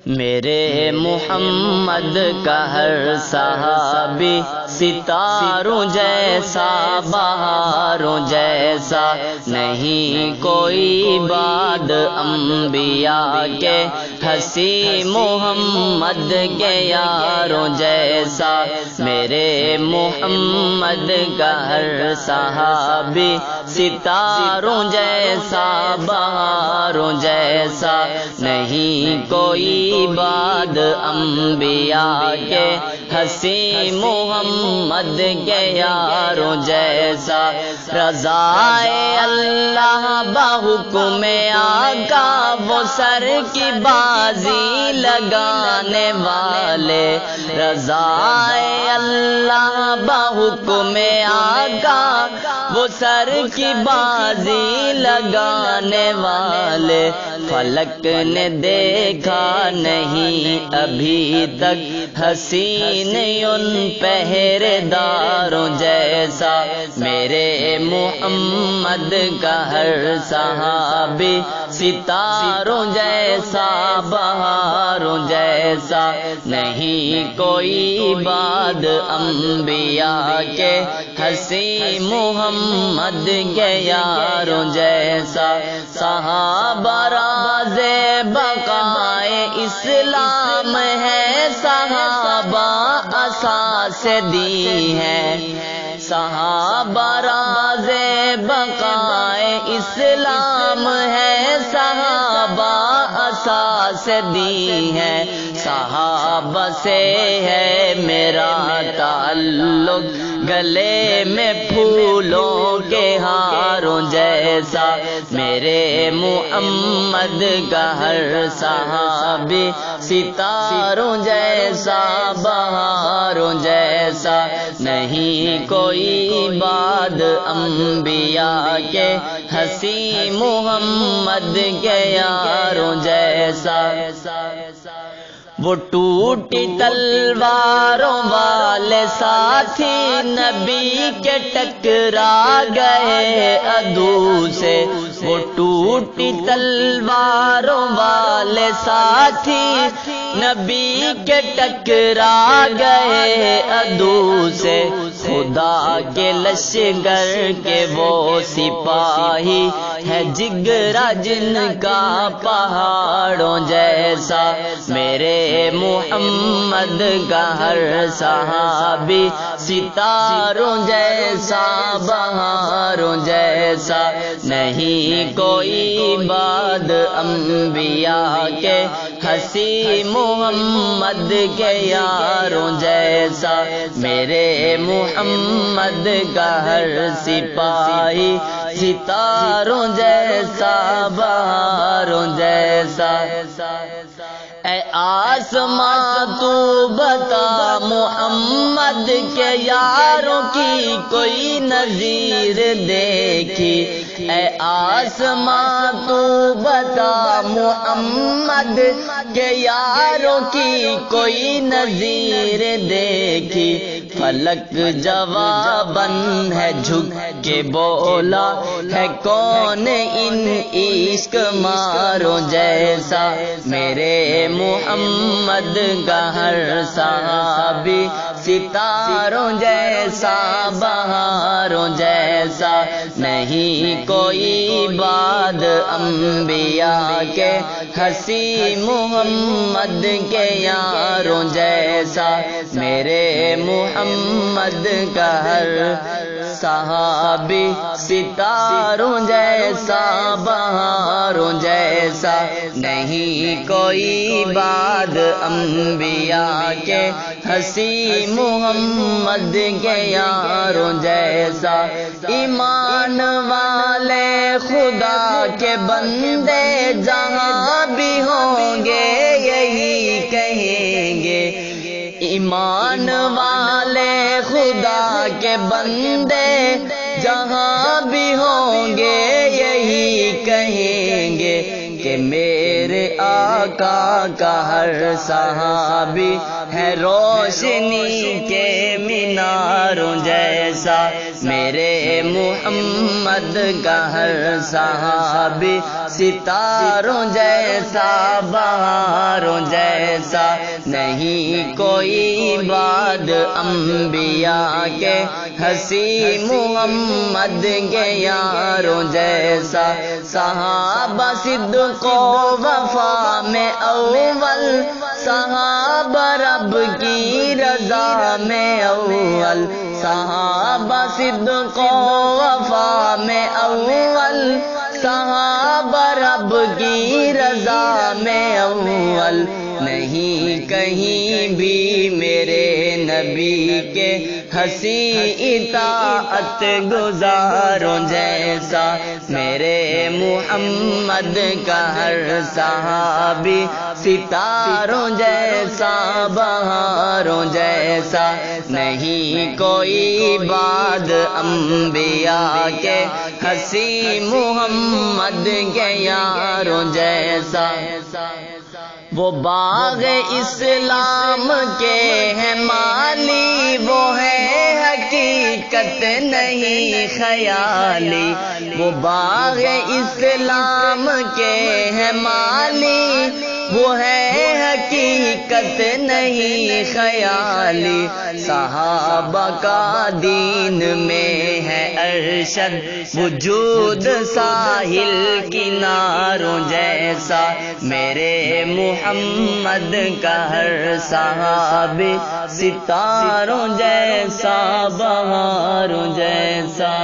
میرے محمد کا ہر صحابی ستاروں جیسا بہاروں جیسا، نہیں کوئی بعد انبیاء کے ہنسی محمد کے یاروں جیسا۔ میرے محمد کا ہر صحابی ستاروں جیسا بہاروں جیسا، نہیں کوئی بعد انبیاء کے ہنسی محمد کے یاروں جیسا۔ رضائے اللہ بحکم آقا وہ سر کی بازی لگانے والے، رضائے اللہ بحکم آقا وہ سر کی بازی لگانے والے۔ فلک نے دیکھا نہیں ابھی تک حسین ان پہرے داروں جیسا۔ میرے محمد کا ہر صحابی ستاروں جیسا بہاروں جیسا، نہیں کوئی بعد انبیاء کے ہنسی محمد کے یاروں جیسا۔ صحابہ راز بقائے اسلام ہے، صحابہ اساس دین ہے، صحابہ راز بقائے اسلام ہے، صحابہ اساس دین ہے۔ صحابہ سے ہے میرا تعلق گلے میں پھولوں کے ہاروں جیسا۔ میرے محمد کا ہر صحابی ستاروں جیسا بہاروں جیسا، نہیں کوئی بعد انبیاء کے ہنسی محمد کے یاروں جیسا۔ وہ ٹوٹی تلواروں والے ساتھی نبی کے ٹکرا گئے عدو سے، وہ ٹوٹی تلواروں والے ساتھی نبی کے ٹکرا گئے عدو سے۔ خدا کے لشکر کے وہ سپاہی ہے جگرا جن کا پہاڑوں جیسا۔ میرے محمد کا ہر صحابی ستاروں جیسا بہاروں جیسا، نہیں کوئی بعد انبیاء کے ہنسی محمد کے یاروں جیسا۔ میرے محمد کا ہر سپاہی ستاروں جیسا بہاروں جیسا۔ اے آسمان تو بتا محمد کے یاروں کی کوئی نظیر دیکھی، اے آسمان تو بتا محمد کے یاروں کی کوئی نظیر دیکھی۔ فلک جواباً ہے جھک کے بولا ہے کون ان عشق ماروں جیسا۔ میرے محمد کا ہر صحابی ستاروں جیسا بہاروں جیسا، نہیں کوئی بعد انبیاء کے ہنسی محمد کے یاروں جیسا۔ میرے محمد کا ہر صحابی ستاروں جیسا بہاروں جیسا، نہیں کوئی بعد انبیاء کے ہنسی محمد کے یاروں جیسا۔ ایمان والے خدا کے بندے جہاں بھی ہوں گے یہی کہیں گے، ایمان والے خدا کے بندے جہاں بھی ہوں گے یہی کہیں گے کہ میرے آقا بقا کا ہر صحابی ہے روشنی کے میناروں جیسا، میرے محمد کا ہر صحابی ستاروں جیسا، بہاروں جیسا، نہیں کوئی بعد انبیاء کے حسین محمد کے یاروں جیسا، صحابہ صدق و وفا میں اول، صحابہ رب کی رضا میں اول، صحابہ صدق و وفا میں اول، صحابہ رب کی رضا میں اول، نہیں کہیں بھی میرے نبی کے حسین اطاعت گزاروں جیسا، میرے محمد کا ہر صحابی ستاروں جیسا، بہاروں جیسا، نہیں کوئی بعد انبیاء کے حسین محمد کے یاروں جیسا، وہ باغ اسلام کے ہیں مالی، وہ ہے حقیقت نہیں خیالی، وہ باغ اسلام کے ہیں مالی، وہ ہے حقیقت نہیں خیالی، صحابہ کا دین میں ہے ارشد، وجود ساحل کناروں جیسا، میرے محمد کا ہر صحابی ستاروں جیسا، بہاروں جیسا۔